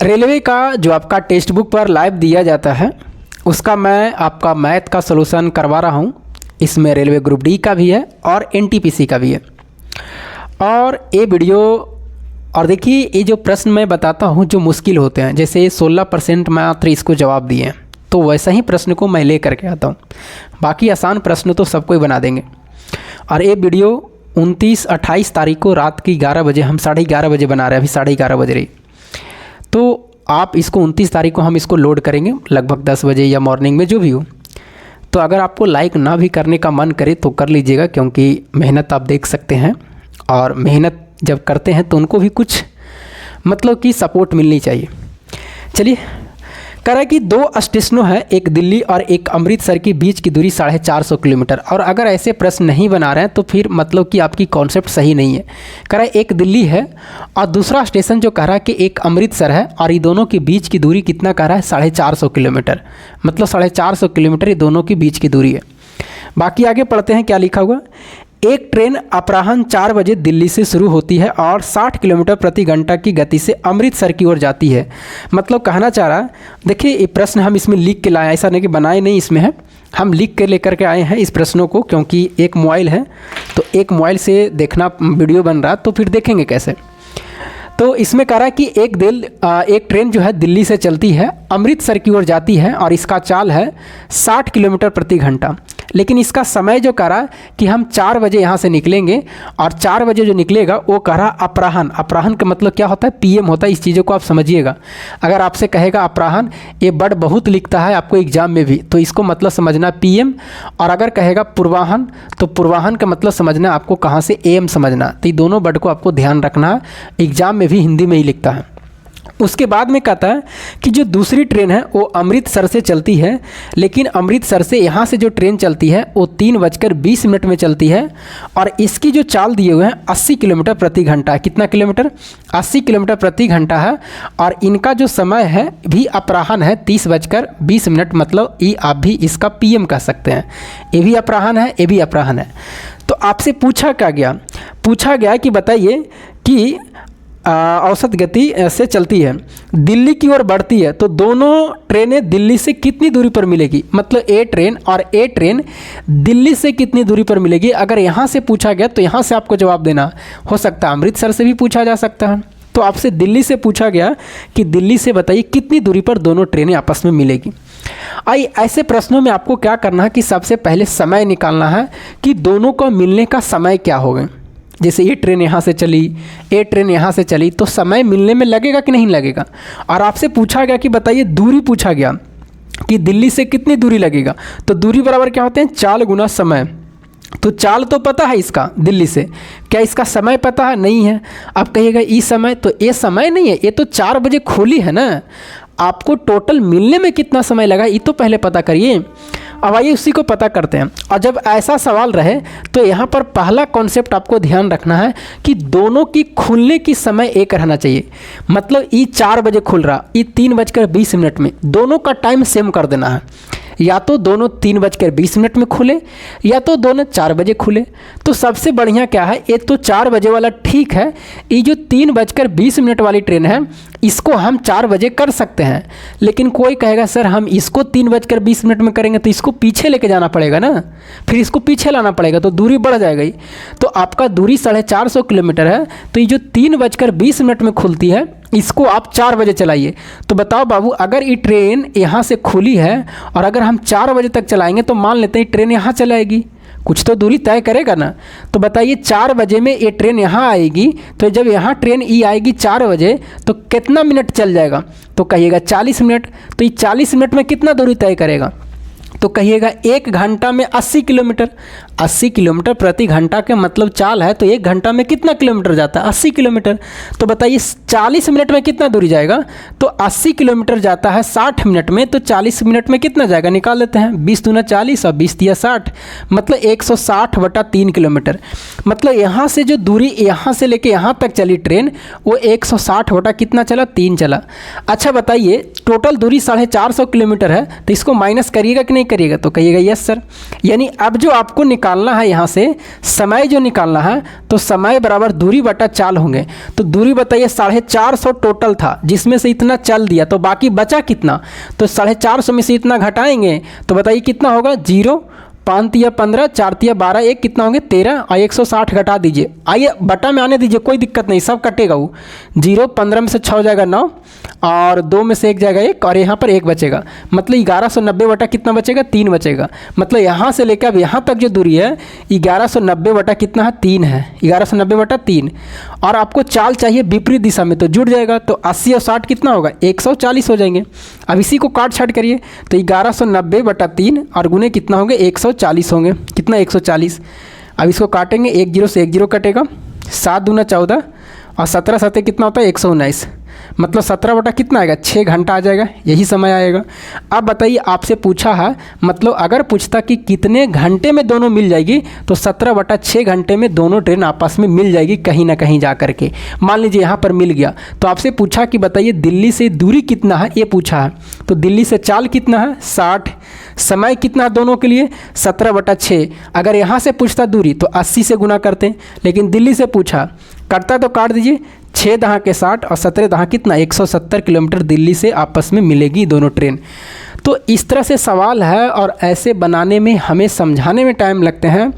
Railway का जो आपका टेक्स्ट बुक पर लाइव दिया जाता है उसका मैं आपका मैथ का सलूशन करवा रहा हूँ। इसमें रेलवे ग्रुप डी का भी है और एनटीपीसी का भी है। और ये वीडियो और देखिए, ये जो प्रश्न मैं बताता हूँ जो मुश्किल होते हैं, जैसे 16% मात्र इसको जवाब दिए हैं, तो वैसा ही प्रश्न को मैं ले करके आता हूँ। बाकी आसान प्रश्न तो सबको ही बना देंगे। और ये वीडियो 29-28 तारीख को रात की 11 बजे, हम 11:30 बजे बना रहे हैं, अभी 11:30 बज रही। तो आप इसको 29 तारीख को हम इसको लोड करेंगे लगभग 10 बजे या मॉर्निंग में, जो भी हो। तो अगर आपको लाइक ना भी करने का मन करे तो कर लीजिएगा, क्योंकि मेहनत आप देख सकते हैं, और मेहनत जब करते हैं तो उनको भी कुछ मतलब कि सपोर्ट मिलनी चाहिए। चलिए, कह रहा है कि 2 स्टेशनों हैं, एक दिल्ली और एक अमृतसर के बीच की दूरी 450 किलोमीटर। और अगर ऐसे प्रश्न नहीं बना रहे हैं तो फिर मतलब कि आपकी कॉन्सेप्ट सही नहीं है। कह रहा है एक दिल्ली है और दूसरा स्टेशन जो कह रहा है कि एक अमृतसर है, और ये दोनों के बीच की दूरी कितना कह रहा है, 450 किलोमीटर। मतलब 450 किलोमीटर ये दोनों के बीच की दूरी है। बाकी आगे पढ़ते हैं क्या लिखा हुआ। एक ट्रेन अपराह्न 4 बजे दिल्ली से शुरू होती है और 60 किलोमीटर प्रति घंटा की गति से अमृतसर की ओर जाती है। मतलब कहना चाह रहा है, देखिए ये प्रश्न हम इसमें लिख के लाए, ऐसा नहीं कि बनाए नहीं, इसमें है, हम लिख के लेकर के आए हैं इस प्रश्नों को, क्योंकि एक मोबाइल है तो एक मोबाइल से देखना वीडियो बन रहा, तो फिर देखेंगे कैसे। तो इसमें कह रहा है कि एक ट्रेन जो है दिल्ली से चलती है, अमृतसर की ओर जाती है और इसका चाल है 60 किलोमीटर प्रति घंटा। लेकिन इसका समय जो कह रहा है कि हम 4 बजे यहाँ से निकलेंगे, और 4 बजे जो निकलेगा वो कह रहा अपराह्न। अपराह्न का मतलब क्या होता है, पीएम होता है। इस चीज़ों को आप समझिएगा। अगर आपसे कहेगा अपराह्न, ये वर्ड बहुत लिखता है आपको एग्जाम में भी, तो इसको मतलब समझना पीएम। और अगर कहेगा पूर्वाह्न, तो पूर्वाह्न का मतलब समझना आपको कहाँ से, एम समझना। तो ये दोनों वर्ड को आपको ध्यान रखना है, एग्जाम में भी हिंदी में ही लिखता है। उसके बाद में कहता है कि जो दूसरी ट्रेन है वो अमृतसर से चलती है, लेकिन अमृतसर से यहाँ से जो ट्रेन चलती है वो 3:20 में चलती है, और इसकी जो चाल दिए हुए हैं 80 किलोमीटर प्रति घंटा। कितना किलोमीटर, 80 किलोमीटर प्रति घंटा है। और इनका जो समय है भी अपराह्न है, 30:20। मतलब ये आप भी इसका पीएम कह सकते हैं। ये भी अपराह्न है, ये भी अपराह्न है। तो आपसे पूछा गया कि बताइए कि औसत गति से चलती है, दिल्ली की ओर बढ़ती है, तो दोनों ट्रेनें दिल्ली से कितनी दूरी पर मिलेगी। मतलब ए ट्रेन और ए ट्रेन दिल्ली से कितनी दूरी पर मिलेगी। अगर यहाँ से पूछा गया तो यहाँ से आपको जवाब देना हो सकता है, अमृतसर से भी पूछा जा सकता है। तो आपसे दिल्ली से पूछा गया कि दिल्ली से बताइए कितनी दूरी पर दोनों ट्रेनें आपस में मिलेगी। आइए, ऐसे प्रश्नों में आपको क्या करना है कि सबसे पहले समय निकालना है कि दोनों को मिलने का समय क्या होगा। जैसे ये ट्रेन यहाँ से चली, ये ट्रेन यहाँ से चली, तो समय मिलने में लगेगा कि नहीं लगेगा। और आपसे पूछा गया कि बताइए दूरी, पूछा गया कि दिल्ली से कितनी दूरी लगेगा। तो दूरी बराबर क्या होते हैं, चाल गुना समय। तो चाल तो पता है इसका दिल्ली से, क्या इसका समय पता है, नहीं है। अब कहिएगा ई समय, तो ये समय नहीं है, ये तो 4 बजे खोली है ना। आपको टोटल मिलने में कितना समय लगा ये तो पहले पता करिए। अब आइए उसी को पता करते हैं। और जब ऐसा सवाल रहे तो यहाँ पर पहला कॉन्सेप्ट आपको ध्यान रखना है कि दोनों की खुलने की समय एक रहना चाहिए। मतलब ये 4 बजे खुल रहा, ये 3:20 में, दोनों का टाइम सेम कर देना है। या तो दोनों 3:20 में खुले, या तो दोनों 4 बजे खुले। तो सबसे बढ़िया क्या है, ये तो 4 बजे वाला ठीक है। ये जो 3:20 वाली ट्रेन है इसको हम 4 बजे कर सकते हैं। लेकिन कोई कहेगा सर हम इसको 3:20 में करेंगे तो इसको पीछे लेके जाना पड़ेगा ना, फिर इसको पीछे लाना पड़ेगा, तो दूरी बढ़ जाएगा ही। तो आपका दूरी 450 किलोमीटर है, तो ये जो 3:20 में खुलती है इसको आप 4 बजे चलाइए। तो बताओ बाबू, अगर ये ट्रेन यहाँ से खुली है और अगर हम 4 बजे तक चलाएंगे तो मान लेते हैं ट्रेन यहाँ चलाएगी, कुछ तो दूरी तय करेगा ना। तो बताइए 4 बजे में ये ट्रेन यहाँ आएगी, तो जब यहाँ ट्रेन ई आएगी 4 बजे तो कितना मिनट चल जाएगा, तो कहिएगा 40 मिनट। तो ये 40 मिनट में कितना दूरी तय करेगा, तो कहिएगा 1 घंटा में 80 किलोमीटर। 80 किलोमीटर प्रति घंटा के मतलब चाल है, तो 1 घंटा में कितना किलोमीटर जाता है, 80 किलोमीटर। तो बताइए 40 मिनट में कितना दूरी जाएगा, तो 80 किलोमीटर जाता है 60 मिनट में, तो 40 मिनट में कितना जाएगा, निकाल लेते हैं। 20 दूना 40 और 20 तिया 60, मतलब 160/3 किलोमीटर। मतलब यहाँ से जो दूरी यहाँ से लेके यहाँ तक चली ट्रेन वो 160 कितना चला, 3 चला। अच्छा बताइए टोटल दूरी 450 किलोमीटर है, तो इसको माइनस करिएगा कि नहीं करिएगा तो कहिएगा यस सर। यानी अब जो आपको निकालना है यहाँ से समय जो निकालना है, तो समय बराबर दूरी बटा चाल होंगे। तो दूरी बताइए 450 टोटल था, जिसमें से इतना चल दिया, तो बाकी बचा कितना, तो 450 में से इतना घटाएंगे तो बताइए कितना होगा, 0, 5 तिया 15, 4 तिया 12, एक कितना होंगे 13 और 160 घटा दीजिए। आइए बटा में आने दीजिए, कोई दिक्कत नहीं, सब कटेगा वो। 0, 15 में से 6 हो जाएगा 9 और 2 में से 1 जाएगा 1 और यहाँ पर 1 बचेगा, मतलब 1190 बटा कितना बचेगा, 3 बचेगा। मतलब यहाँ से लेकर अब यहाँ तक जो दूरी है 1190 बटा कितना है, 3 है, 1190 बटा 3। और आपको चाल चाहिए विपरीत दिशा में, तो जुड़ जाएगा, तो 80 और 60 कितना होगा, 140 हो जाएंगे। अब इसी को काट छाट करिए, तो 1190 बटा 3 और गुने कितना होंगे, 140 होंगे, कितना 140। अब इसको काटेंगे, 1 0 से 1 0 कटेगा, 7 दूना 14 और 17 7 कितना होता है 119, मतलब 17 बटा कितना आएगा, 6 घंटा आ जाएगा, यही समय आएगा। अब बताइए आपसे पूछा है, मतलब अगर पूछता कि कितने घंटे में दोनों मिल जाएगी, तो 17 बटा 6 घंटे में दोनों ट्रेन आपस में मिल जाएगी कहीं ना कहीं जा करके। मान लीजिए यहाँ पर मिल गया, तो आपसे पूछा कि बताइए दिल्ली से दूरी कितना है, ये पूछा है, तो दिल्ली से चाल कितना है 60, समय कितना है दोनों के लिए 17 बटा 6। अगर यहाँ से पूछता दूरी तो 80 से गुना करते, लेकिन दिल्ली से पूछा, करता तो काट दीजिए, 6 दहाँ के 60 और 17 दहाँ कितना 170 किलोमीटर दिल्ली से आपस में मिलेगी दोनों ट्रेन। तो इस तरह से सवाल है, और ऐसे बनाने में हमें समझाने में टाइम लगते हैं,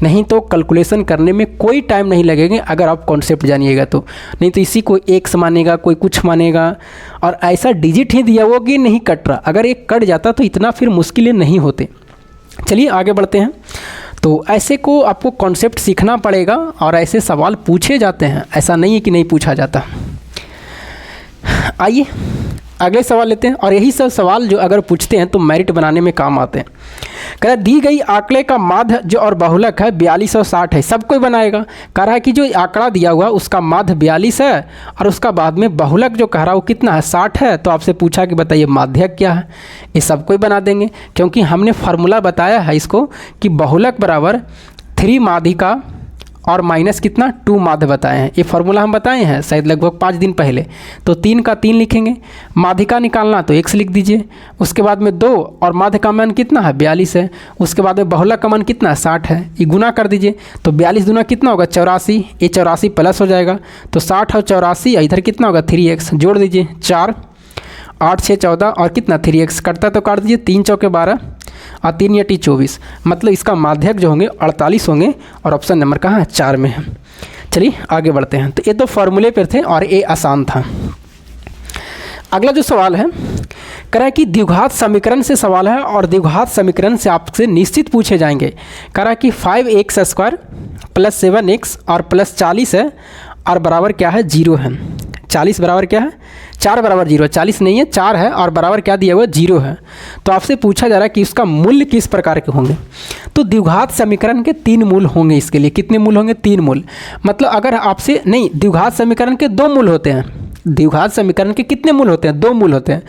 नहीं तो कैलकुलेशन करने में कोई टाइम नहीं लगेगा अगर आप कॉन्सेप्ट जानिएगा तो। नहीं तो इसी को x मानेगा, कोई कुछ मानेगा, और ऐसा डिजिट ही दिया हुआ कि नहीं कट रहा, अगर एक कट जाता तो इतना फिर मुश्किलें नहीं होते। चलिए आगे बढ़ते हैं। तो ऐसे को आपको कॉन्सेप्ट सीखना पड़ेगा, और ऐसे सवाल पूछे जाते हैं, ऐसा नहीं है कि नहीं पूछा जाता। आइए अगले सवाल लेते हैं, और यही सब सवाल जो अगर पूछते हैं तो मेरिट बनाने में काम आते हैं। कह रहा दी गई आंकड़े का माध्य जो और बहुलक है 4260 है, सब कोई बनाएगा। कह रहा है कि जो आंकड़ा दिया हुआ उसका माध्य 42 है और उसका बाद में बहुलक जो कह रहा है वो कितना है 60 है। तो आपसे पूछा कि बताइए माध्यक क्या है, ये सब कोई बना देंगे, क्योंकि हमने फार्मूला बताया है इसको कि बहुलक बराबर 3 माध्यिका और माइनस कितना 2 माध्य बताए हैं। ये फार्मूला हम बताए हैं शायद लगभग 5 दिन पहले। तो 3 का 3 लिखेंगे, माध्यिका निकालना तो x लिख दीजिए, उसके बाद में 2 और माध्य का मान कितना है 42 है, उसके बाद में बहुलक का मान कितना 60 है, ये गुना कर दीजिए, तो 42 दूना कितना होगा 84, ये 84 प्लस हो जाएगा, तो 60 और 84 इधर कितना होगा 3x, जोड़ दीजिए 4, 8 6 14 और कितना 3x, कटता तो काट दीजिए, 3 चौके 12 और 3 या 24, मतलब इसका माध्यक जो होंगे 48 होंगे, और ऑप्शन नंबर कहाँ है 4 में है। चलिए आगे बढ़ते हैं। तो ये तो फॉर्मूले पर थे और ये आसान था। अगला जो सवाल है कह रहा है कि द्विघात समीकरण से सवाल है, और द्विघात समीकरण से आपसे निश्चित पूछे जाएंगे। कह रहा है कि 5x² + 7x और प्लस 40 है और बराबर क्या है 0 है। 40 बराबर क्या है 4 बराबर 0, 40 नहीं है 4 है, और बराबर क्या दिया हुआ 0 है। तो आपसे पूछा जा रहा है कि उसका मूल्य किस प्रकार के होंगे। तो द्विघात समीकरण के 3 मूल होंगे, इसके लिए कितने मूल होंगे 3 मूल। मतलब अगर आपसे नहीं, द्विघात समीकरण के 2 मूल होते हैं। द्विघात समीकरण के कितने मूल होते हैं 2 मूल होते हैं।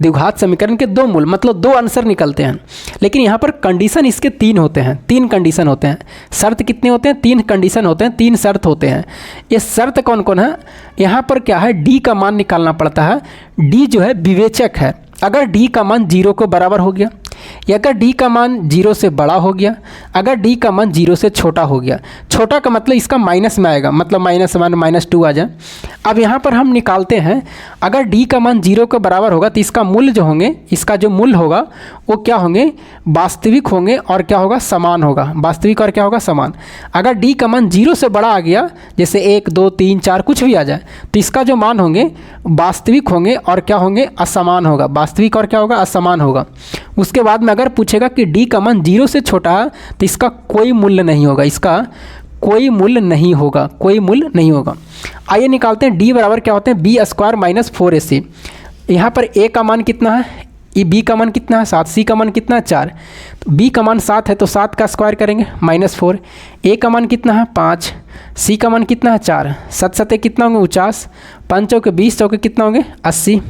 द्विघात समीकरण के 2 मूल मतलब 2 आंसर निकलते हैं, लेकिन यहाँ पर कंडीशन इसके 3 होते हैं, 3 कंडीशन होते हैं। शर्त कितने होते हैं 3 कंडीशन होते हैं, 3 शर्त होते हैं। ये शर्त कौन कौन है, यहाँ पर क्या है डी का मान निकालना पड़ता है। डी जो है विवेचक है, अगर डी का मान 0 को बराबर हो गया, या अगर डी का मान 0 से बड़ा हो गया, अगर डी का मान 0 से छोटा हो गया। छोटा का मतलब इसका माइनस में आएगा, मतलब -1 -2 आ जाए। अब यहाँ पर हम निकालते हैं, अगर डी का मान 0 के बराबर होगा तो इसका मूल्य जो होंगे, इसका जो मूल्य होगा वो क्या होंगे वास्तविक होंगे, और क्या होगा समान होगा, वास्तविक और क्या होगा समान। अगर डी का मान 0 से बड़ा आ गया, जैसे 1 2 3 4 कुछ भी आ जाए, तो इसका जो मान होंगे वास्तविक होंगे और क्या होंगे असमान होगा, वास्तविक और क्या होगा असमान होगा। उसके बाद में अगर पूछेगा कि डी का मान 0 से छोटा है तो इसका कोई मूल्य नहीं होगा, इसका कोई मूल्य नहीं होगा, कोई मूल्य नहीं होगा। आइए निकालते हैं, डी बराबर क्या होते हैं b² - 4ac। यहाँ पर a का मान कितना है, ये b का मान कितना है 7, c का मान कितना है 4। तो b का मान 7 है तो 7 का स्क्वायर करेंगे -4, a का मान कितना है 5, c का मान कितना है 4, 7 7 कितना होंगे 49, 5 चौके 20 चौके कितना होंगे 80,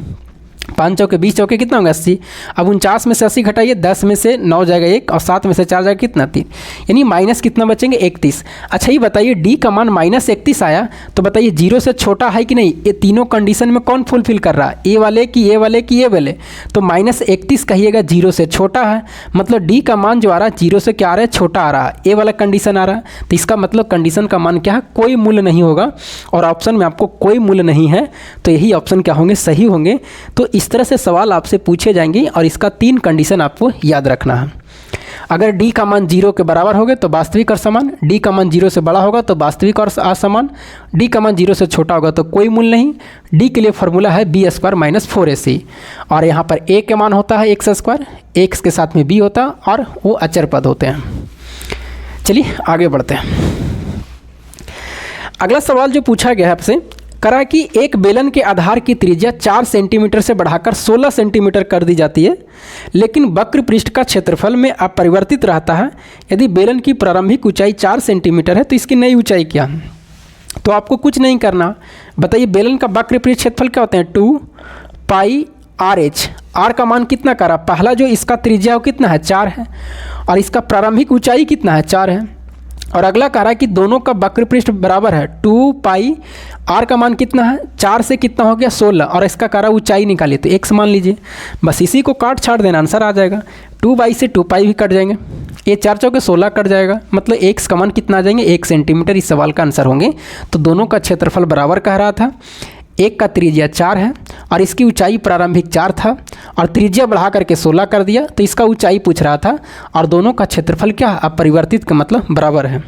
5 चौके 20 चौके कितना होगा 80। अब 49 में से 80 घटाइए, 10 में से 9 जाएगा 1 और 7 में से 4 जाएगा कितना 3, यानी माइनस कितना बचेंगे 31। अच्छा ये बताइए डी का मान -31 आया तो बताइए 0 से छोटा है कि नहीं, ये तीनों कंडीशन में कौन फुलफिल कर रहा है, ए वाले की ये वाले की ये वाले, तो -31 कहिएगा 0 से छोटा है, मतलब डी का मान जो आ रहा है 0 से क्या आ रहा है छोटा आ रहा है, ए वाला कंडीशन आ रहा है, तो इसका मतलब कंडीशन का मान क्या है कोई मूल्य नहीं होगा और ऑप्शन में आपको कोई मूल्य नहीं है, तो यही ऑप्शन क्या होंगे सही होंगे। तो इस तरह से सवाल आपसे पूछे जाएंगे और इसका 3 कंडीशन आपको याद रखना है। अगर डी का मान 0 के बराबर होगा तो वास्तविक और समान, डी का मान 0 से बड़ा होगा तो वास्तविक और असमान, डी का मान 0 से छोटा होगा तो कोई मूल्य नहीं। डी के लिए फॉर्मूला है b² - 4ac और यहाँ पर a के मान होता है x², x के साथ में b होता है और वो अचर पद होते हैं। चलिए आगे बढ़ते हैं। अगला सवाल जो पूछा गया है आपसे करा कि एक बेलन के आधार की त्रिज्या 4 सेंटीमीटर से बढ़ाकर 16 सेंटीमीटर कर दी जाती है, लेकिन वक्र पृष्ठ का क्षेत्रफल में अपरिवर्तित रहता है। यदि बेलन की प्रारंभिक ऊंचाई 4 सेंटीमीटर है तो इसकी नई ऊंचाई क्या है। तो आपको कुछ नहीं करना, बताइए बेलन का वक्र पृष्ठ क्षेत्रफल क्या होते हैं 2 पाई RH। R का मान कितना करा, पहला जो इसका त्रिज्या वो कितना है 4 है और इसका प्रारंभिक ऊंचाई कितना है 4 है, और अगला कह रहा है कि दोनों का वक्र पृष्ठ बराबर है 2 पाई, R का मान कितना है 4 से कितना हो गया 16 और इसका कह रहा ऊंचाई निकालिए तो x मान लीजिए, बस इसी को काट छाट देना आंसर आ जाएगा। 2 बाई से 2 पाई भी कट जाएंगे, ये 4 चौके 16 कट जाएगा, मतलब x का मान कितना आ जाएंगे 1 सेंटीमीटर इस सवाल का आंसर होंगे। तो दोनों का क्षेत्रफल बराबर कह रहा था, एक का त्रिज्या 4 है और इसकी ऊंचाई प्रारंभिक 4 था और त्रिज्या बढ़ा करके 16 कर दिया तो इसका ऊंचाई पूछ रहा था और दोनों का क्षेत्रफल क्या अपरिवर्तित का मतलब बराबर है।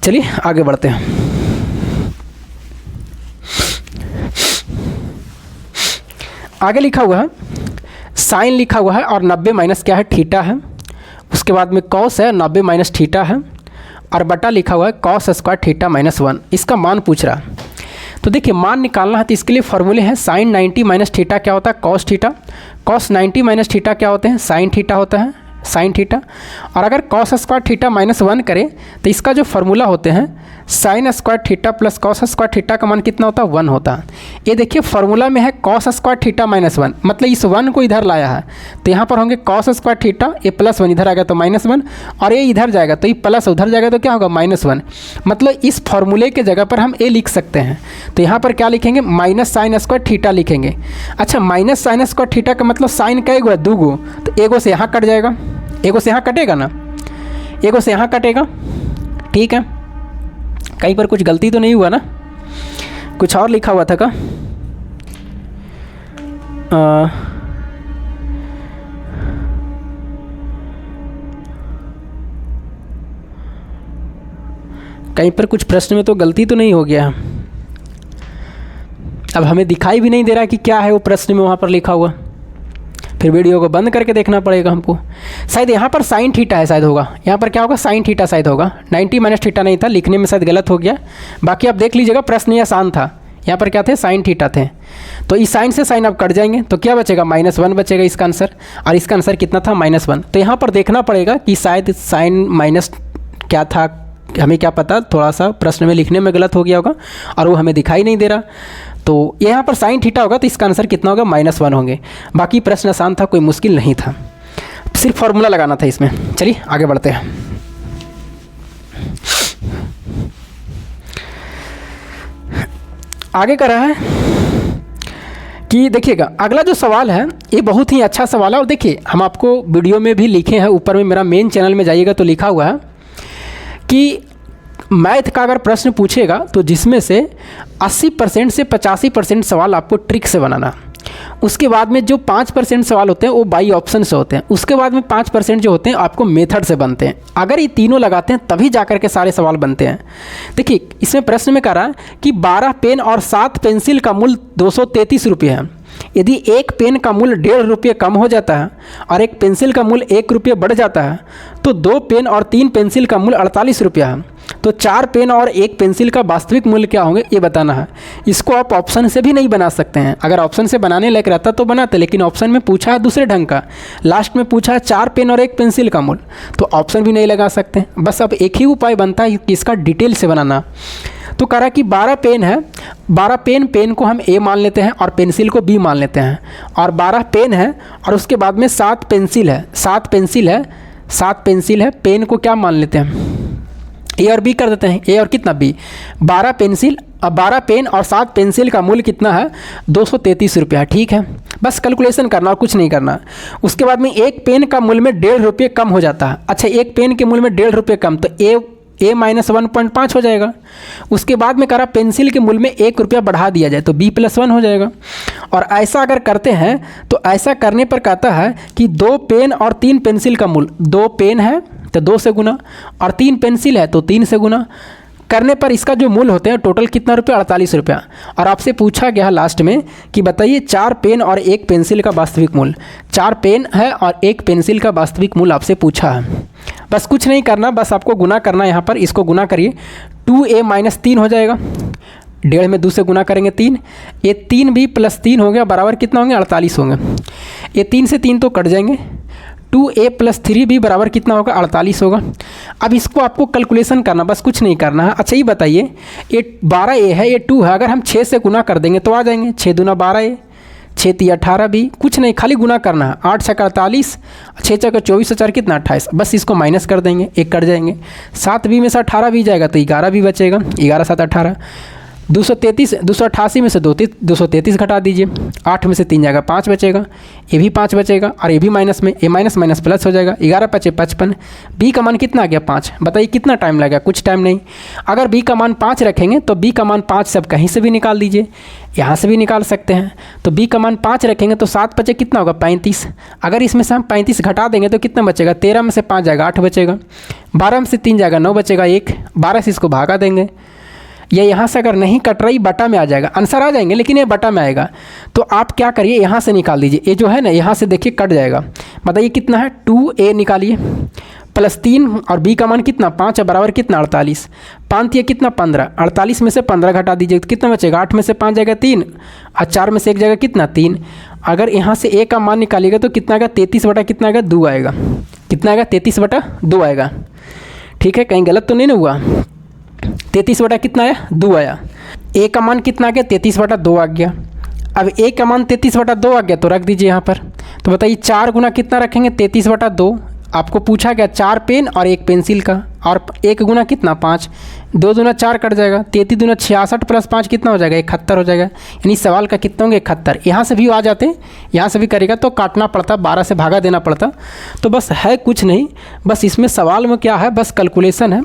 चलिए आगे बढ़ते हैं। आगे लिखा हुआ है साइन लिखा हुआ है और 90 माइनस क्या है थीटा है, उसके बाद में कॉस है 90 माइनस थीटा है और बटा लिखा हुआ है cos² थीटा -1, इसका मान पूछ रहा है। तो देखिए मान निकालना है तो इसके लिए फॉर्मूले हैं साइन 90 माइनस थीटा क्या होता है cos theta, cos 90 minus theta क्या होते हैं साइन थीटा होता है साइन थीटा, और अगर cos² थीटा -1 करें तो इसका जो फार्मूला होते हैं sin² theta plus cos² theta का मान कितना होता है 1 होता है। ये देखिए फार्मूला में है cos² थीटा -1, मतलब इस 1 को इधर लाया है तो यहाँ पर होंगे cos² थीटा, ये +1 इधर आएगा तो -1 और ये इधर जाएगा तो ये प्लस उधर जाएगा तो क्या होगा -1, मतलब इस फार्मूले के जगह पर हम ए लिख सकते हैं। तो यहाँ पर क्या लिखेंगे -sin² थीटा लिखेंगे। अच्छा -sin² थीटा का मतलब साइन कै गो है 2 गो, तो एगो से यहाँ कट जाएगा, एगो से यहाँ कटेगा ना, एगो से यहाँ कटेगा, ठीक है। कहीं पर कुछ गलती तो नहीं हुआ ना, कुछ और लिखा हुआ था का कहीं पर कुछ प्रश्न में तो गलती तो नहीं हो गया। अब हमें दिखाई भी नहीं दे रहा कि क्या है वो प्रश्न में वहाँ पर लिखा हुआ, फिर वीडियो को बंद करके देखना पड़ेगा हमको। शायद यहाँ पर साइन थीटा है, शायद होगा यहाँ पर क्या होगा साइन थीटा शायद होगा, 90 माइनस थीटा नहीं था, लिखने में शायद गलत हो गया। बाकी आप देख लीजिएगा प्रश्न ये आसान था, यहाँ पर क्या थे साइन थीटा थे, तो इस साइन से साइन अब कट जाएंगे तो क्या बचेगा -1 बचेगा इसका आंसर, और इसका आंसर कितना था -1। तो यहाँ पर देखना पड़ेगा कि शायद साइन माइनस क्या था, हमें क्या पता, थोड़ा सा प्रश्न में लिखने में गलत हो गया होगा और वो हमें दिखाई नहीं दे रहा। तो यहाँ पर साइन थीटा होगा तो इसका आंसर कितना होगा -1 होंगे। बाकी प्रश्न आसान था, कोई मुश्किल नहीं था, सिर्फ फॉर्मूला लगाना था इसमें। चलिए आगे बढ़ते हैं। आगे कर रहा है कि देखिएगा अगला जो सवाल है ये बहुत ही अच्छा सवाल है, और देखिए हम आपको वीडियो में भी लिखे हैं, ऊपर में मेरा मेन चैनल में जाइएगा तो लिखा हुआ है कि मैथ का अगर प्रश्न पूछेगा तो जिसमें से 80% से 85% सवाल आपको ट्रिक से बनाना, उसके बाद में जो 5% सवाल होते हैं वो बाई ऑप्शन से होते हैं, उसके बाद में 5% जो होते हैं आपको मेथड से बनते हैं। अगर ये तीनों लगाते हैं तभी जाकर के सारे सवाल बनते हैं। देखिए इसमें प्रश्न में कह रहा है कि 12 पेन और 7 पेंसिल का मूल्य 233 रुपये है। यदि एक पेन का मूल्य 1.5 रुपये कम हो जाता है और एक पेंसिल का मूल्य 1 रुपये बढ़ जाता है तो 2 पेन और 3 पेंसिल का मूल्य 48 रुपया है, तो 4 पेन और 1 पेंसिल का वास्तविक मूल्य क्या होंगे ये बताना है। इसको आप ऑप्शन से भी नहीं बना सकते हैं, अगर ऑप्शन से बनाने लायक रहता तो बनाते, लेकिन ऑप्शन में पूछा है दूसरे ढंग का, लास्ट में पूछा है 4 पेन और 1 पेंसिल का मूल्य, तो ऑप्शन भी नहीं लगा सकते। बस अब एक ही उपाय बनता है कि इसका डिटेल से बनाना। तो कह रहा कि 12 पेन है, 12 पेन को हम ए मान लेते हैं और पेंसिल को बी मान लेते हैं, और 12 पेन है और उसके बाद में 7 पेंसिल है, 7 पेंसिल है, पेन को क्या मान लेते हैं, ए और बी कर देते हैं, ए और कितना बी, 12 पेंसिल, अब 12 पेन और 7 पेंसिल का मूल्य कितना है 233 रुपया। ठीक है, बस कैलकुलेशन करना और कुछ नहीं करना। उसके बाद में एक पेन का मूल्य में 1.5 रुपये कम हो जाता है। अच्छा, एक पेन के मूल्य में 1.5 रुपये कम, तो ए माइनस 1.5 हो जाएगा। उसके बाद में कह रहा पेंसिल के मूल्य में 1 रुपया बढ़ा दिया जाए तो B+1 हो जाएगा। और ऐसा अगर करते हैं तो ऐसा करने पर कहता है कि 2 पेन और 3 पेंसिल का मूल्य, 2 पेन है तो 2 से गुना और 3 पेंसिल है तो 3 से गुना करने पर इसका जो मूल्य होते हैं टोटल कितना रुपया, 48 रुपया। और आपसे पूछा गया लास्ट में कि बताइए 4 पेन और 1 पेंसिल का वास्तविक मूल्य, 4 पेन है और 1 पेंसिल का वास्तविक मूल्य आपसे पूछा है। बस कुछ नहीं करना, बस आपको गुना करना है। यहाँ पर इसको गुना करिए, 2a-3 हो जाएगा, 1.5 में 2 से गुना करेंगे 3, ये 3b + 3 हो गया बराबर कितना होंगे 48 होंगे। ये 3 से 3 तो कट जाएंगे, 2a + 3b बराबर कितना होगा 48 होगा। अब इसको आपको कैलकुलेशन करना, बस कुछ नहीं करना है। अच्छा ये बताइए, ये 12a है, ये 2 है, अगर हम 6 से गुना कर देंगे तो आ जाएंगे, 6 दूना 12a, 6 तिया 18b, कुछ नहीं खाली गुना करना है, 8 छक्का 48, 6 चक्का 24 और 4 कितना 28, बस इसको माइनस कर देंगे, 1 कट जाएंगे, 7b में से 18b जाएगा तो 11b बचेगा, 11 7 18, 288 में से 233 घटा दीजिए, 8 में से 3 जाएगा 5 बचेगा, ये भी 5 बचेगा और ये भी माइनस में, ये माइनस माइनस प्लस हो जाएगा, 11 × 5 = 55। बी का मान कितना आ गया 5, बताइए कितना टाइम लगेगा, कुछ टाइम नहीं। अगर बी का मान 5 रखेंगे तो बी का मान 5 सब कहीं से भी निकाल दीजिए, यहाँ से भी निकाल सकते हैं। तो बी का मान 5 रखेंगे तो 7 × 5 कितना होगा 35, अगर इसमें से हम 35 घटा देंगे तो कितना बचेगा, 13 में से 5 जाएगा 8 बचेगा, 12 में से 3 जाएगा 9 बचेगा 1, 12 से इसको भागा देंगे, ये यहाँ से अगर नहीं कट रही बटा में आ जाएगा, आंसर आ जाएंगे लेकिन ये बटा में आएगा। तो आप क्या करिए यहाँ से निकाल दीजिए, ये जो है ना यहाँ से देखिए कट जाएगा, बताइए कितना है 2a निकालिए +3 और b का मान कितना 5 है बराबर कितना 48, 5 ये कितना 15, 48 में से 15 घटा दीजिए तो कितना बचेगा, 8 में से 5 जाएगा 3 और 4 में से 1 जाएगा कितना 3। अगर यहाँ से a का मान निकालिएगा तो कितना आएगा 33 बटा कितना आएगा 2 आएगा, कितना आएगा 33 बटा 2 आएगा। ठीक है, कहीं गलत तो नहीं ना हुआ, 33 बटा कितना आया 2 आया। ए का मान कितना आ गया 33 बटा 2 आ गया। अब ए का मान 33 बटा 2 आ गया तो रख दीजिए यहाँ पर। तो बताइए 4 गुना कितना रखेंगे 33 बटा 2, आपको पूछा गया 4 पेन और 1 पेंसिल का, और 1 गुना कितना 5, 2 दूना 4 कट जाएगा, 33 दूना 66 + 5 कितना हो जाएगा 71 हो जाएगा। यानी सवाल का कितना होंगे 71, यहाँ से भी आ जाते, यहाँ से भी करेगा तो काटना पड़ता, 12 से भागा देना पड़ता। तो बस है कुछ नहीं, बस इसमें सवाल में क्या है बस कैलकुलेशन है,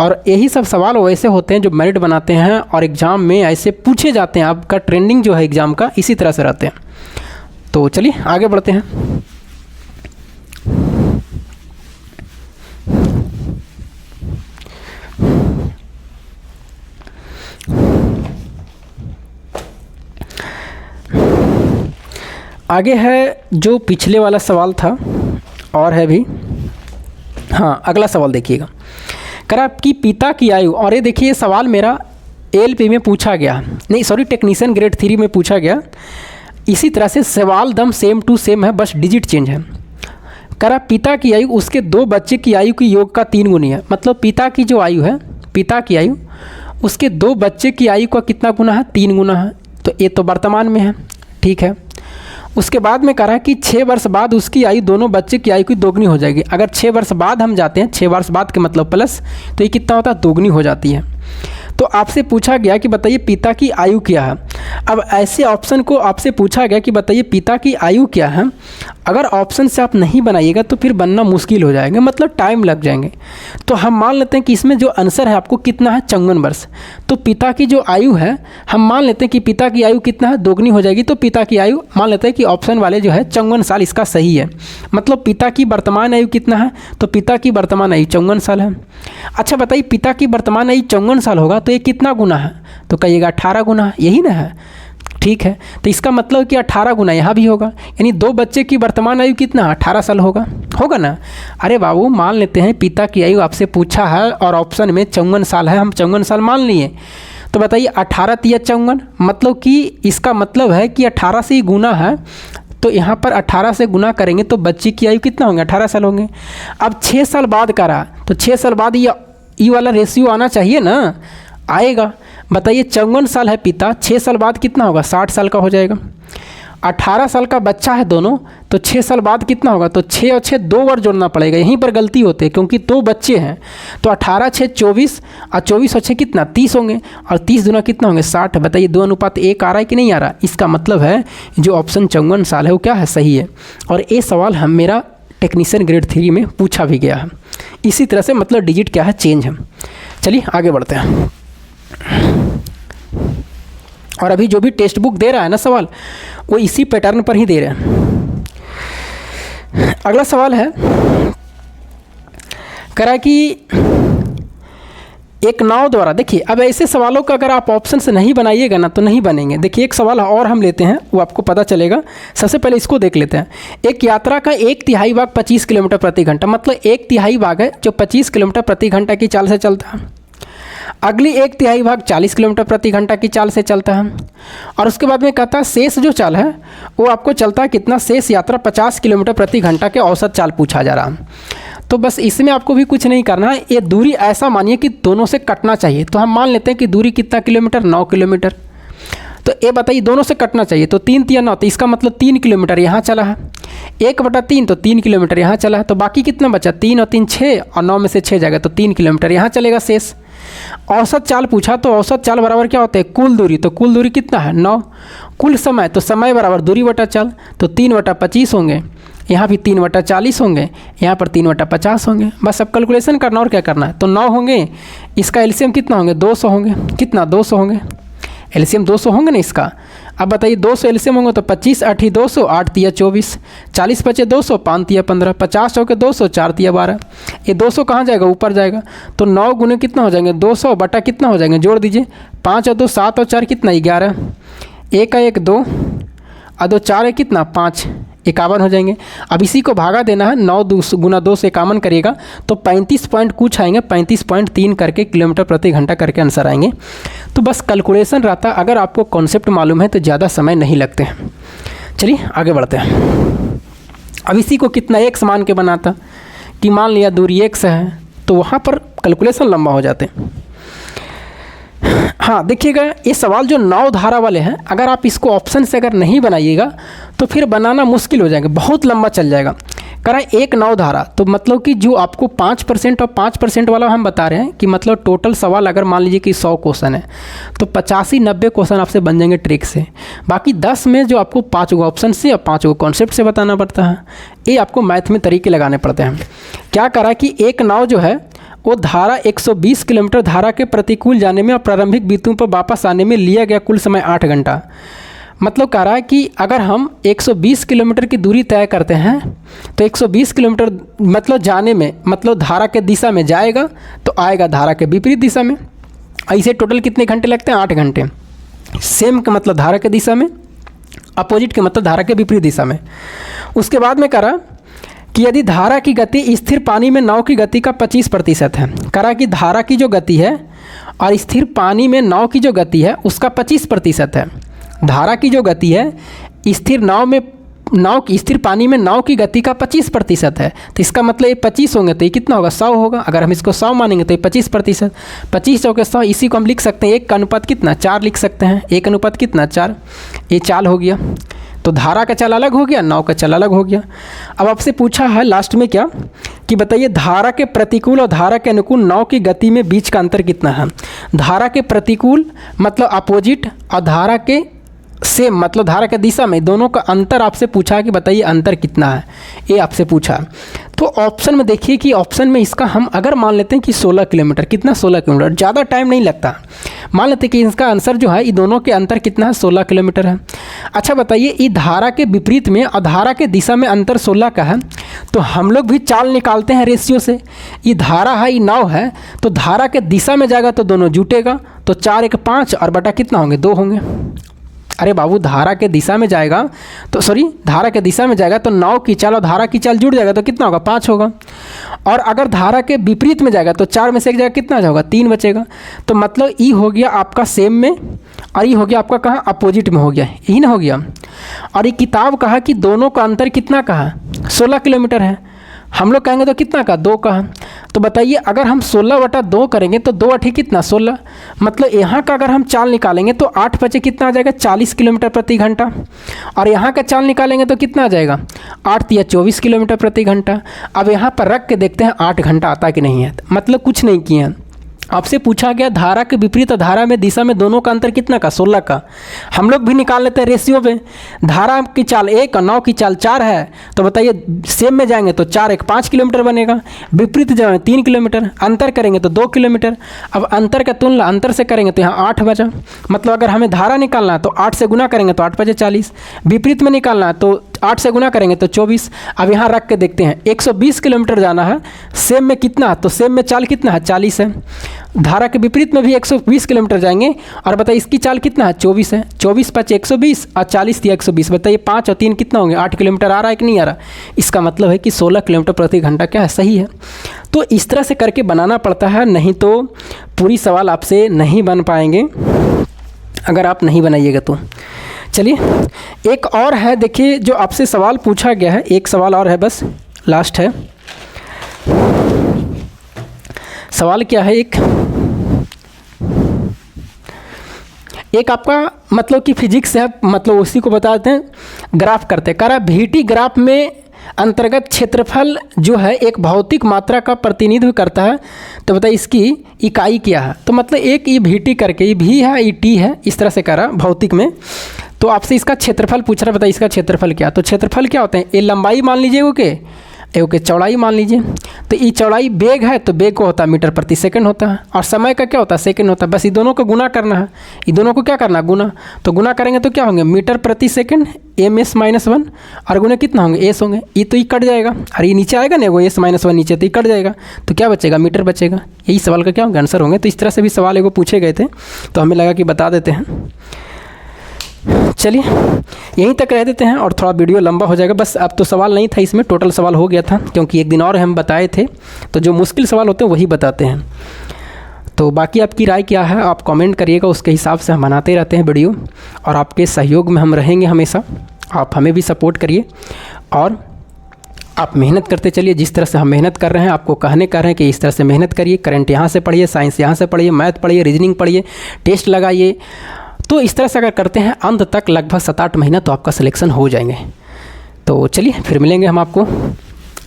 और यही सब सवाल वैसे होते हैं जो मेरिट बनाते हैं और एग्ज़ाम में ऐसे पूछे जाते हैं। आपका ट्रेंडिंग जो है एग्ज़ाम का इसी तरह से रहते हैं। तो चलिए आगे बढ़ते हैं। आगे है जो पिछले वाला सवाल था और है भी, हाँ अगला सवाल देखिएगा। करा आपकी पिता की आयु, और ये देखिए सवाल मेरा एलपी में पूछा गया, नहीं सॉरी टेक्नीशियन ग्रेड 3 में पूछा गया। इसी तरह से सवाल दम सेम टू सेम है, बस डिजिट चेंज है। करा पिता की आयु उसके 2 बच्चे की आयु की योग का 3 गुनी है, मतलब पिता की जो आयु है, पिता की आयु उसके 2 बच्चे की आयु का कितना गुना है 3 गुना है। तो ये तो वर्तमान में है, ठीक है। उसके बाद में कह रहा है कि 6 वर्ष बाद उसकी आयु दोनों बच्चे की आयु की दोगुनी हो जाएगी। अगर 6 वर्ष बाद हम जाते हैं, 6 वर्ष बाद के मतलब प्लस, तो ये कितना होता है दोगुनी हो जाती है। तो आपसे पूछा गया कि बताइए पिता की आयु क्या है। अब ऐसे ऑप्शन को आपसे पूछा गया कि बताइए पिता की आयु क्या है, अगर ऑप्शन से आप नहीं बनाइएगा तो फिर बनना मुश्किल हो जाएगा, मतलब टाइम लग जाएंगे। तो हम मान लेते हैं कि इसमें जो आंसर है आपको कितना है 54 वर्ष। तो पिता की जो आयु है हम मान लेते हैं कि पिता की आयु कितना है दोगुनी हो जाएगी, तो पिता की आयु मान लेते हैं कि ऑप्शन वाले जो है 54 साल इसका सही है। मतलब पिता की वर्तमान आयु कितना है, तो पिता की वर्तमान आयु 54 साल है। अच्छा बताइए पिता की वर्तमान आयु 54 साल होगा तो ये कितना गुना है, तो कहिएगा 18 गुना, यही ना है, ठीक है। तो इसका मतलब कि 18 गुना यहाँ भी होगा, यानी 2 बच्चे की वर्तमान आयु कितना 18 साल होगा, होगा ना। अरे बाबू मान लेते हैं पिता की आयु आपसे पूछा है और ऑप्शन में 54 साल है, हम 54 साल मान लिए, तो बताइए 18 तिया 54, मतलब कि इसका मतलब है कि 18 से ही गुना है, तो यहाँ पर 18 से गुना करेंगे तो बच्चे की आयु कितना होंगे, 18 साल होंगे। अब 6 साल बाद का रहा तो 6 साल बाद ये वाला रेशियो आना चाहिए ना, आएगा। बताइए 54 साल है पिता, 6 साल बाद कितना होगा, 60 साल का हो जाएगा। 18 साल का बच्चा है दोनों, तो 6 साल बाद कितना होगा, तो 6 और 6 2 बार जोड़ना पड़ेगा, यहीं पर गलती होती है क्योंकि 2 बच्चे हैं। तो 18 6 24 और 24 और 6 कितना 30 होंगे, और 30 दूना कितना होंगे 60। बताइए 2:1 आ रहा है कि नहीं आ रहा। इसका मतलब है जो ऑप्शन 54 साल है वो क्या है, सही है। और ये सवाल हम मेरा टेक्नीशियन ग्रेड 3 में पूछा भी गया है। इसी तरह से मतलब डिजिट क्या है, चेंज है। चलिए आगे बढ़ते हैं। और अभी जो भी टेक्स्ट बुक दे रहा है ना सवाल, वो इसी पैटर्न पर ही दे रहे हैं। अगला सवाल है, कह रहा है कि एक नाव द्वारा, देखिए अब ऐसे सवालों का अगर आप ऑप्शन से नहीं बनाइएगा ना तो नहीं बनेंगे। देखिए एक सवाल और हम लेते हैं, वो आपको पता चलेगा। सबसे पहले इसको देख लेते हैं। एक यात्रा का 1/3 भाग 25 किलोमीटर प्रति घंटा, मतलब 1/3 भाग है जो 25 किलोमीटर प्रति घंटा की चाल से चलता है। अगली 1/3 भाग 40 किलोमीटर प्रति घंटा की चाल से चलता है। और उसके बाद में कहता है शेष जो चाल है वो आपको चलता है कितना, शेष यात्रा 50 किलोमीटर प्रति घंटा के औसत चाल पूछा जा रहा है। तो बस इसमें आपको भी कुछ नहीं करना है, ये दूरी ऐसा मानिए कि दोनों से कटना चाहिए। तो हम मान लेते हैं कि दूरी कितना किलोमीटर, 9 किलोमीटर। तो ये बताइए दोनों से कटना चाहिए, तो 3 तिया 9, तो इसका मतलब 3 किलोमीटर यहाँ चला है। 1/3 तो 3 किलोमीटर यहाँ चला है, तो बाकी कितना बचा, 3 और 3 6, और 9 में से 6 जाएगा तो 3 किलोमीटर यहाँ चलेगा शेष। औसत चाल पूछा, तो औसत चाल बराबर क्या होता है, कुल दूरी। तो कुल दूरी कितना है 9। कुल समय, तो समय बराबर दूरी बटा चाल, तो 3/25 होंगे। यहाँ भी 3/40 होंगे, यहाँ पर 3/50 होंगे। बस अब कैलकुलेशन करना और क्या करना है। तो 9 होंगे, इसका एलसीएम कितना होंगे, 200 होंगे। कितना, 200 होंगे, एलसीएम 200 होंगे ना इसका। अब बताइए 200 एलसीएम होंगे तो 25 8 200, 8 तिया 24, 40 बचे 200, 5 तिया 15, 50 हो के 200, 4 तिया 12। ये 200 कहाँ जाएगा, ऊपर जाएगा। तो 9 गुने कितना हो जाएंगे, 200 बटा कितना हो जाएंगे, जोड़ दीजिए। 5 और 2 7 और 4 कितना, 11। 1 का 1 2 और 2 4 है कितना, 5, 51 हो जाएंगे। अब इसी को भागा देना है, 9 गुना 2 से 51 करिएगा तो 35 पॉइंट कुछ आएंगे, 35.3 करके किलोमीटर प्रति घंटा करके आंसर आएंगे। तो बस कैलकुलेशन रहता, अगर आपको कॉन्सेप्ट मालूम है तो ज़्यादा समय नहीं लगते हैं। चलिए आगे बढ़ते हैं। अब इसी को कितना एक समान के बनाता कि मान लिया दूरी 1 से है, तो वहाँ पर कैलकुलेशन लंबा हो जाते हैं। हाँ देखिएगा, ये सवाल जो 9 धारा वाले हैं, अगर आप इसको ऑप्शन से अगर नहीं बनाइएगा तो फिर बनाना मुश्किल हो जाएगा, बहुत लंबा चल जाएगा। करा एक 9 धारा, तो मतलब कि जो आपको 5% और 5% वाला हम बता रहे हैं कि मतलब टोटल सवाल अगर मान लीजिए कि 100 क्वेश्चन है तो 85-90 क्वेश्चन आपसे बन जाएंगे ट्रिक से। बाकी 10 में जो आपको 5 गो ऑप्शन से और 5 गो कॉन्सेप्ट से बताना पड़ता है, ये आपको मैथ में तरीके लगाने पड़ते हैं। क्या करा कि एक 9 जो है वो धारा 120 किलोमीटर धारा के प्रतिकूल जाने में और प्रारंभिक बिंदु पर वापस आने में लिया गया कुल समय 8 घंटा। मतलब कह रहा है कि अगर हम 120 किलोमीटर की दूरी तय करते हैं तो 120 किलोमीटर मतलब जाने में, मतलब धारा के दिशा में जाएगा तो आएगा धारा के विपरीत दिशा में। ऐसे टोटल कितने घंटे लगते हैं, 8 घंटे। सेम का मतलब धारा के दिशा में, अपोजिट के मतलब धारा के विपरीत दिशा में। उसके बाद में करा कि यदि धारा की गति स्थिर पानी में नाव की गति का 25% है, करा कि धारा की जो गति है और स्थिर पानी में नाव की जो गति है उसका 25% है। धारा की जो गति है स्थिर पानी में नाव की गति का 25% है, तो इसका मतलब ये 25 होंगे तो ये कितना होगा, 100 होगा। अगर हम इसको 100 मानेंगे तो ये 25%, 25 हो के 100, इसी को हम लिख सकते हैं 1 का अनुपात कितना, 4 लिख सकते हैं। 1 अनुपात कितना, 4। ये चाल हो गया, तो धारा का चाल अलग हो गया, नाव का चाल अलग हो गया। अब आपसे पूछा है लास्ट में क्या कि बताइए धारा के प्रतिकूल और धारा के अनुकूल नाव की गति में बीच का अंतर कितना है। धारा के प्रतिकूल मतलब अपोजिट और धारा के सेम मतलब धारा के दिशा में, दोनों का अंतर आपसे पूछा कि बताइए अंतर कितना है, ये आपसे पूछा। तो ऑप्शन में देखिए कि ऑप्शन में इसका हम अगर मान लेते हैं कि 16 किलोमीटर, कितना 16 किलोमीटर, ज़्यादा टाइम नहीं लगता। मान लेते हैं कि इसका आंसर जो है ये दोनों के अंतर कितना है, 16 किलोमीटर है। अच्छा बताइए ये धारा के विपरीत में और धारा के दिशा में अंतर 16 का है, तो हम लोग भी चाल निकालते हैं रेशियो से। ये धारा है, ये नाव है, तो धारा के दिशा में जाएगा तो दोनों जुटेगा, तो 4 1 5 और बटा कितना होंगे, 2 होंगे। अरे बाबू, धारा के दिशा में जाएगा तो धारा के दिशा में जाएगा तो नाव की चाल और धारा की चाल जुड़ जाएगा तो कितना होगा, 5 होगा। और अगर धारा के विपरीत में जाएगा तो 4 में से एक जगह कितना होगा, 3 बचेगा। तो मतलब ई हो गया आपका सेम में और ई हो गया आपका कहाँ, अपोजिट में हो गया, यही ना हो गया। और ये किताब कहा कि दोनों का अंतर कितना कहा, 16 किलोमीटर है। हम लोग कहेंगे तो कितना का, 2 का। तो बताइए अगर हम 16/2 करेंगे तो 2 8 कितना, 16। मतलब यहाँ का अगर हम चाल निकालेंगे तो 8 बचे कितना आ जाएगा, 40 किलोमीटर प्रति घंटा। और यहाँ का चाल निकालेंगे तो कितना आ जाएगा, 8 या 24 किलोमीटर प्रति घंटा। अब यहाँ पर रख के देखते हैं 8 घंटा आता कि नहीं है। मतलब कुछ नहीं किए हैं, आपसे पूछा गया धारा के विपरीत धारा में दिशा में दोनों का अंतर कितना का, 16 का। हम लोग भी निकाल लेते हैं रेशियो पे। धारा की चाल 1 और नाव की चाल 4 है, तो बताइए सेम में जाएंगे तो 4 1 5 किलोमीटर बनेगा, विपरीत जाएंगे 3 किलोमीटर, अंतर करेंगे तो 2 किलोमीटर। अब अंतर का तुलना अंतर से करेंगे तो यहाँ 8 बचा। मतलब अगर हमें धारा निकालना है तो 8 से गुना करेंगे तो 8 बचे 40, विपरीत में निकालना है तो 8 से गुना करेंगे तो 24। अब यहाँ रख के देखते हैं 120 किलोमीटर जाना है, सेम में कितना, तो सेम में चाल कितना है, 40 है। धारा के विपरीत में भी 120 किलोमीटर जाएंगे और बताइए इसकी चाल कितना है, 24 है। 24 5 120 और 40 थी 120। बताइए 5 और 3 कितना होंगे, 8 किलोमीटर आ रहा है कि नहीं आ रहा। इसका मतलब है कि 16 किलोमीटर प्रति घंटा क्या है, सही है। तो इस तरह से करके बनाना पड़ता है, नहीं तो पूरी सवाल आपसे नहीं बन पाएंगे अगर आप नहीं बनाइएगा तो। चलिए एक और है, देखिए जो आपसे सवाल पूछा गया है, एक सवाल और है, बस लास्ट है। सवाल क्या है, एक आपका मतलब कि फिजिक्स है, मतलब उसी को बताते हैं, ग्राफ करते हैं। कह रहा VT ग्राफ में अंतर्गत क्षेत्रफल जो है एक भौतिक मात्रा का प्रतिनिधित्व करता है, तो बताइए इसकी इकाई क्या है। तो मतलब एक ये VT करके, ये V है ये T है, इस तरह से कह रहा भौतिक में। तो आपसे इसका क्षेत्रफल पूछ रहा है, बताइए इसका क्षेत्रफल क्या। तो क्षेत्रफल क्या होते हैं, ये लंबाई मान लीजिए, ओके चौड़ाई मान लीजिए। तो ये चौड़ाई बेग है तो बेग को होता है मीटर प्रति सेकंड होता है, और समय का क्या होता है, सेकंड होता है। बस ये दोनों को गुना करना है, ये दोनों को क्या करना है, गुना। तो गुना करेंगे तो क्या होंगे, मीटर प्रति सेकंड ms -1 और गुना कितना होंगे, s होंगे। ये तो ये कट जाएगा और ये नीचे आएगा ना, वो s -1 नीचे, तो ये कट जाएगा, तो क्या बचेगा, मीटर बचेगा। यही सवाल का क्या होंगे, आंसर होंगे। तो इस तरह से भी सवाल एगो पूछे गए थे, तो हमें लगा कि बता देते हैं। चलिए यहीं तक रह देते हैं और थोड़ा वीडियो लंबा हो जाएगा। बस अब तो सवाल नहीं था इसमें, टोटल सवाल हो गया था, क्योंकि एक दिन और हम बताए थे, तो जो मुश्किल सवाल होते हैं वही बताते हैं। तो बाकी आपकी राय क्या है आप कमेंट करिएगा, उसके हिसाब से हम बनाते रहते हैं वीडियो, और आपके सहयोग में हम रहेंगे हमेशा। आप हमें भी सपोर्ट करिए और आप मेहनत करते चलिए। जिस तरह से हम मेहनत कर रहे हैं, आपको कहने कर रहे हैं कि इस तरह से मेहनत करिए। करंट यहाँ से पढ़िए, साइंस यहाँ से पढ़िए, मैथ पढ़िए, रीजनिंग पढ़िए, टेस्ट लगाइए। तो इस तरह से अगर करते हैं अंत तक लगभग 7-8 महीना तो आपका सिलेक्शन हो जाएंगे। तो चलिए फिर मिलेंगे हम आपको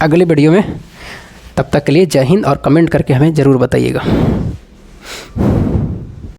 अगले वीडियो में। तब तक के लिए जय हिंद, और कमेंट करके हमें ज़रूर बताइएगा।